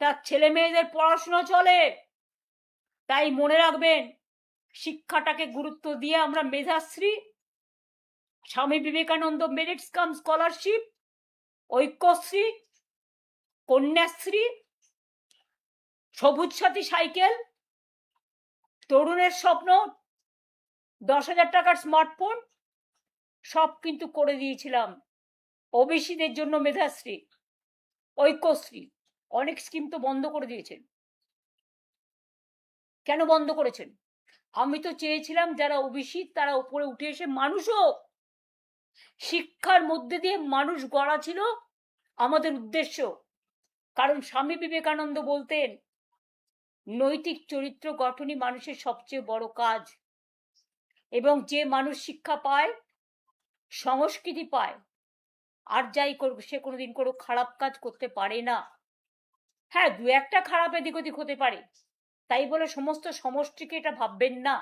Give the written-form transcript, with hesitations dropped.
তার ছেলে মেয়েদের পড়াশোনা চলে। তাই মনে রাখবেন, শিক্ষাটাকে গুরুত্ব দিয়ে আমরা মেধাশ্রী, স্বামী বিবেকানন্দ মেরিটস কাম স্কলারশিপ, ঐক্যশ্রী, কন্যাশ্রী, সবুজ সাথী সাইকেল, তরুণের স্বপ্ন 10,000 টাকার স্মার্টফোন সব কিন্তু করে দিয়েছিলাম। ওবিসিদের জন্য মেধাশ্রী, ঐক্যশ্রী, অনেক স্কিম তো বন্ধ করে দিয়েছেন। কেন বন্ধ করেছেন? আমি তো চেয়েছিলাম যারা ওবিসি তারা উপরে উঠে এসে মানুষ হোক। শিক্ষার মধ্যে দিয়ে মানুষ গড়া ছিল আমাদের উদ্দেশ্য। কারণ স্বামী বিবেকানন্দ বলতেন, নৈতিক চরিত্র গঠনই মানুষের সবচেয়ে বড় কাজ। এবং যে মানুষ শিক্ষা পায়, সংস্কৃতি পায়, আর যাই করুক সে কোনোদিন কোনো খারাপ কাজ করতে পারে না। হ্যাঁ, দু একটা খারাপ এদিক ওদিক হতে পারে, তাই বলে সমস্ত সমষ্টিকে এটা ভাববেন না।